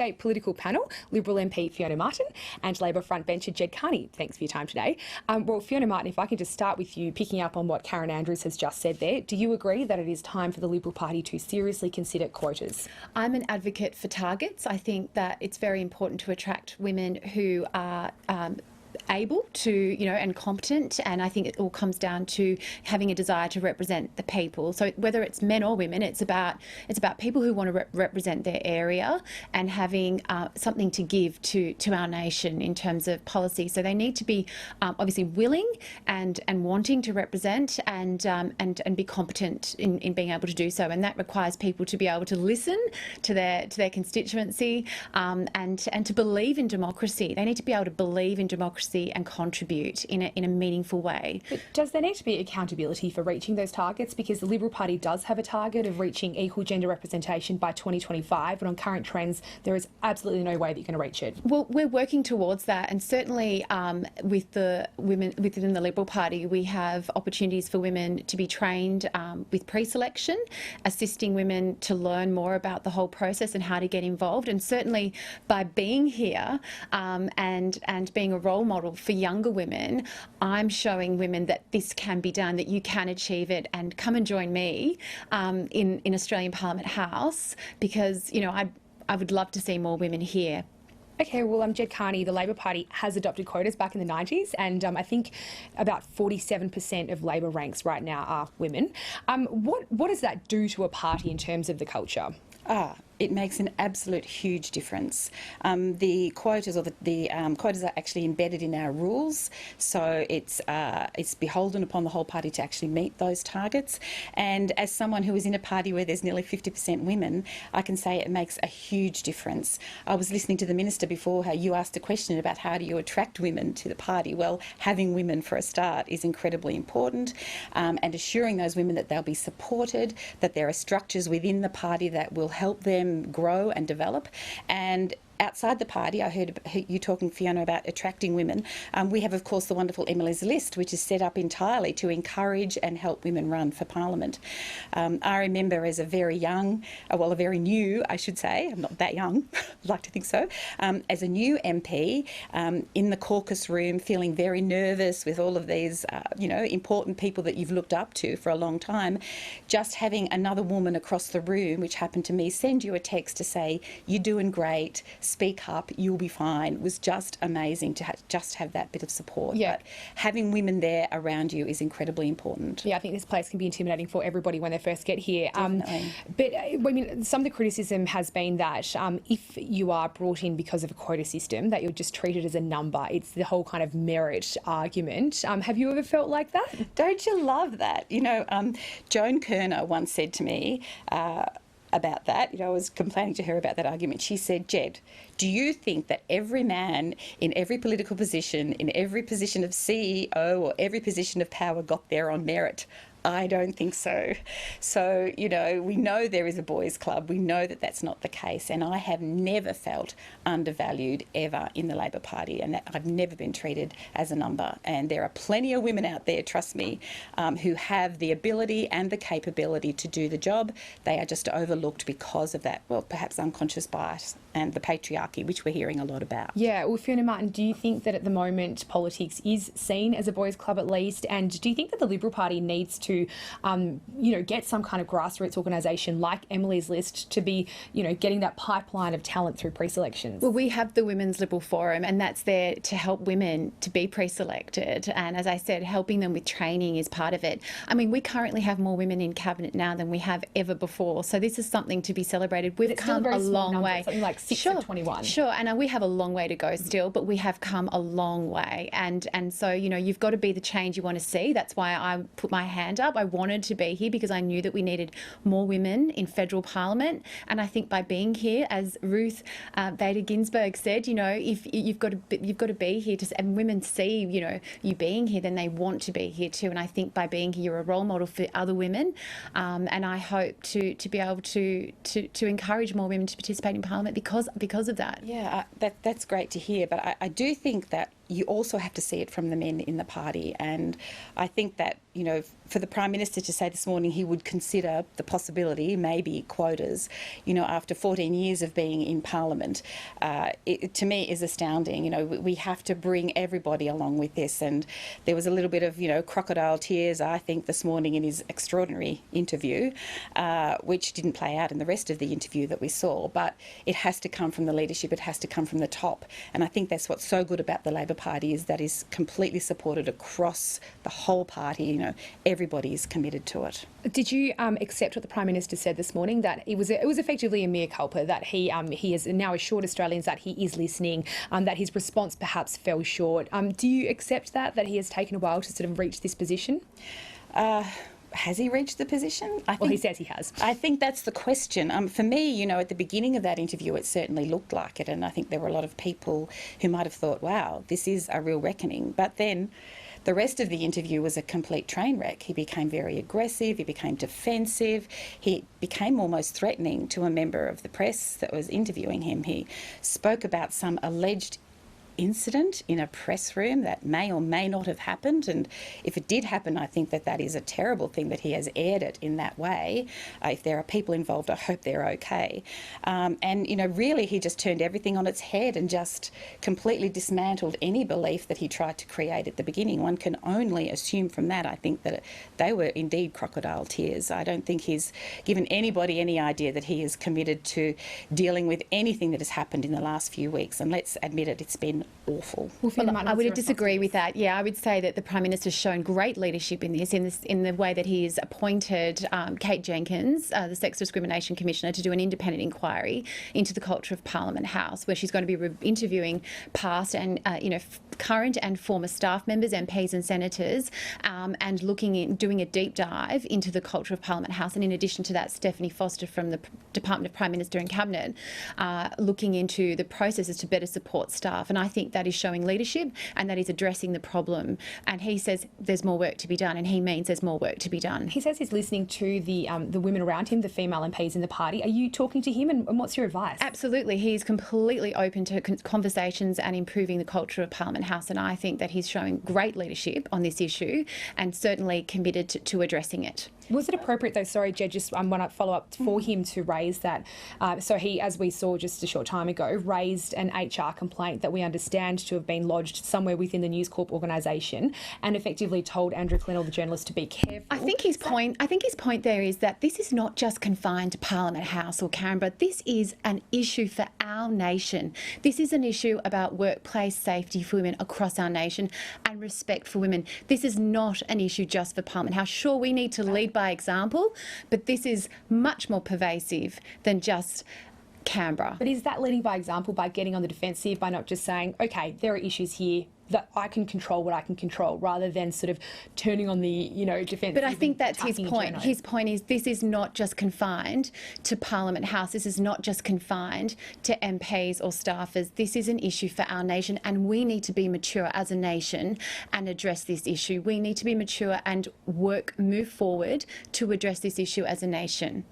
Political panel, Liberal MP Fiona Martin and Labor frontbencher Jed Carney. Thanks for your time today. Well, Fiona Martin, if I can just start with you, picking up on what Karen Andrews has just said there, do you agree that it is time for the Liberal Party to seriously consider quotas? I'm an advocate for targets. I think that it's very important to attract women who are able to, and competent, and I think it all comes down to having a desire to represent the people. So whether it's men or women, it's about people who want to represent their area and having something to give to our nation in terms of policy. So they need to be obviously willing and wanting to represent and be competent in being able to do so, and that requires people to be able to listen to their constituency and to believe in democracy. They need to be able to believe in democracy and contribute in a meaningful way. But does there need to be accountability for reaching those targets? Because the Liberal Party does have a target of reaching equal gender representation by 2025, but on current trends, there is absolutely no way that you're going to reach it. Well, we're working towards that, and certainly with the women within the Liberal Party, we have opportunities for women to be trained with pre-selection, assisting women to learn more about the whole process and how to get involved. And certainly by being here and being a role model for younger women, I'm showing women that this can be done, that you can achieve it, and come and join me in Australian Parliament House, because I would love to see more women here. Okay, well, Jed Carney, the Labor Party has adopted quotas back in the 90s, and I think about 47% of Labor ranks right now are women. What does that do to a party in terms of the culture? It makes an absolute huge difference. The quotas quotas are actually embedded in our rules, so it's beholden upon the whole party to actually meet those targets. And as someone who is in a party where there's nearly 50% women, I can say it makes a huge difference. I was listening to the Minister before, how you asked a question about how do you attract women to the party. Well, having women for a start is incredibly important, and assuring those women that they'll be supported, that there are structures within the party that will help them grow and develop. And outside the party, I heard you talking, Fiona, about attracting women. We have, of course, the wonderful Emily's List, which is set up entirely to encourage and help women run for Parliament. I remember as a very new, I should say, I'm not that young, I'd like to think so, as a new MP in the caucus room, feeling very nervous with all of these, important people that you've looked up to for a long time, just having another woman across the room, which happened to me, send you a text to say, you're doing great, speak up, you'll be fine, was just amazing to just have that bit of support. Yeah. But having women there around you is incredibly important. Yeah, I think this place can be intimidating for everybody when they first get here. Definitely. But I mean, some of the criticism has been that if you are brought in because of a quota system, that you're just treated as a number. It's the whole kind of merit argument. Have you ever felt like that? Don't you love that? Joan Kerner once said to me, about that, I was complaining to her about that argument. She said, Jed, do you think that every man in every political position, in every position of CEO or every position of power got there on merit? I don't think so. So, we know there is a boys' club. We know that that's not the case. And I have never felt undervalued ever in the Labor Party, and that I've never been treated as a number. And there are plenty of women out there, trust me, who have the ability and the capability to do the job. They are just overlooked because of that, well, perhaps unconscious bias and the patriarchy, which we're hearing a lot about. Yeah, well, Fiona Martin, do you think that at the moment politics is seen as a boys' club at least? And do you think that the Liberal Party needs to get some kind of grassroots organisation like Emily's List to be, getting that pipeline of talent through pre-selections? Well, we have the Women's Liberal Forum, and that's there to help women to be pre-selected. And as I said, helping them with training is part of it. I mean, we currently have more women in Cabinet now than we have ever before. So this is something to be celebrated. We've come a long way. Something like 6 of 21. Sure, and we have a long way to go still, but we have come a long way. And so, you've got to be the change you want to see. That's why I put my hand up. I wanted to be here because I knew that we needed more women in federal parliament. And I think by being here, as Ruth Bader Ginsburg said, if you've got to be here and women see, you being here, then they want to be here too. And I think by being here, you're a role model for other women. And I hope to be able to encourage more women to participate in parliament because of that. Yeah, that's great to hear. But I do think that you also have to see it from the men in the party. And I think that you know, for the Prime Minister to say this morning he would consider the possibility, maybe quotas, you know, after 14 years of being in Parliament, it to me is astounding. You know, we have to bring everybody along with this. And there was a little bit of, you know, crocodile tears, I think, this morning in his extraordinary interview, which didn't play out in the rest of the interview that we saw. But it has to come from the leadership. It has to come from the top. And I think that's what's so good about the Labor Party, is that is completely supported across the whole party. You know, everybody is committed to it. Did you accept what the Prime Minister said this morning, that it was effectively a mea culpa, that he has now assured Australians that he is listening, that his response perhaps fell short? Do you accept that he has taken a while to sort of reach this position? Has he reached the position? He says he has. I think that's the question. For me, you know, at the beginning of that interview, it certainly looked like it. And I think there were a lot of people who might have thought, wow, this is a real reckoning. But then the rest of the interview was a complete train wreck. He became very aggressive, he became defensive, he became almost threatening to a member of the press that was interviewing him. He spoke about some alleged incident in a press room that may or may not have happened, and if it did happen, I think that is a terrible thing that he has aired it in that way. If there are people involved, I hope they're okay. And you know, really he just turned everything on its head and just completely dismantled any belief that he tried to create at the beginning. One can only assume from that, I think, that they were indeed crocodile tears. I don't think he's given anybody any idea that he is committed to dealing with anything that has happened in the last few weeks, and let's admit it, it's been awful. Well, I would disagree with that. Yeah, I would say that the Prime Minister's shown great leadership in the way that he has appointed Kate Jenkins, the Sex Discrimination Commissioner, to do an independent inquiry into the culture of Parliament House, where she's going to be interviewing past and current and former staff members, MPs and senators, and doing a deep dive into the culture of Parliament House. And in addition to that, Stephanie Foster from the Department of Prime Minister and Cabinet, looking into the processes to better support staff. And I think that is showing leadership, and that is addressing the problem. And he says there's more work to be done, and he means there's more work to be done. He says he's listening to the women around him, the female MPs in the party. Are you talking to him, and what's your advice? Absolutely. He's completely open to conversations and improving the culture of Parliament House, and I think that he's showing great leadership on this issue and certainly committed to addressing it. Was it appropriate, though, sorry, Jed, just want to follow up, for him to raise that? So he, as we saw just a short time ago, raised an HR complaint that we understand to have been lodged somewhere within the News Corp organisation, and effectively told Andrew Clennell, the journalist, to be careful. I think his point there is that this is not just confined to Parliament House or Canberra. This is an issue for our nation. This is an issue about workplace safety for women across our nation and respect for women. This is not an issue just for Parliament House. Sure, we need to lead by example, but this is much more pervasive than just Canberra. But is that leading by example, by getting on the defensive, by not just saying, okay, there are issues here that I can control what I can control, rather than sort of turning on the, defensive? But I think that's his point. His point is this is not just confined to Parliament House. This is not just confined to MPs or staffers. This is an issue for our nation, and we need to be mature as a nation and address this issue. We need to be mature and move forward to address this issue as a nation.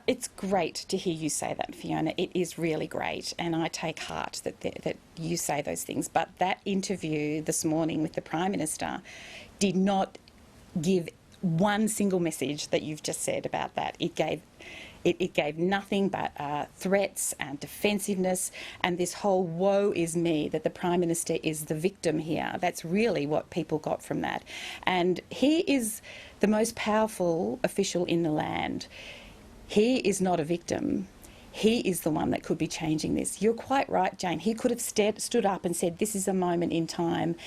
It's great to hear you say that, Fiona. It is really great, and I take heart that you say those things. But that interview this morning with the Prime Minister did not give one single message that you've just said about that. It gave nothing but threats and defensiveness, and this whole woe is me, that the Prime Minister is the victim here. That's really what people got from that. And he is the most powerful official in the land. He is not a victim. He is the one that could be changing this. You're quite right, Jane. He could have stood up and said, this is a moment in time.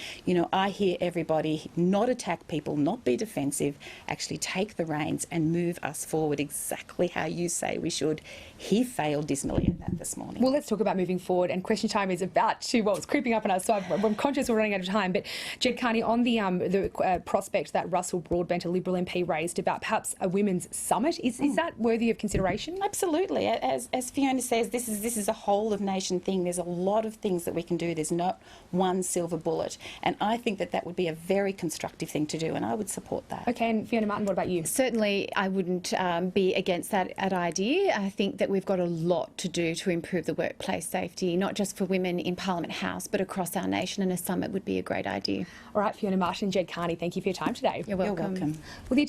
I hear everybody, not attack people, not be defensive, actually take the reins and move us forward exactly how you say we should. He failed dismally at that this morning. Well, let's talk about moving forward, and question time is about to, it's creeping up on us, so I'm conscious we're running out of time. But Jed Carney, on the prospect that Russell Broadbent, a Liberal MP, raised about perhaps a women's summit, is that worthy of consideration? Absolutely. As as Fiona says, this is a whole of nation thing. There's a lot of things that we can do. There's not one silver bullet, and I think that would be a very constructive thing to do, and I would support that. Okay, and Fiona Martin, what about you? Certainly, I wouldn't be against that idea. I think that we've got a lot to do to improve the workplace safety, not just for women in Parliament House, but across our nation, and a summit would be a great idea. All right, Fiona Martin, Jed Carney, thank you for your time today. You're welcome. You're welcome. Well, the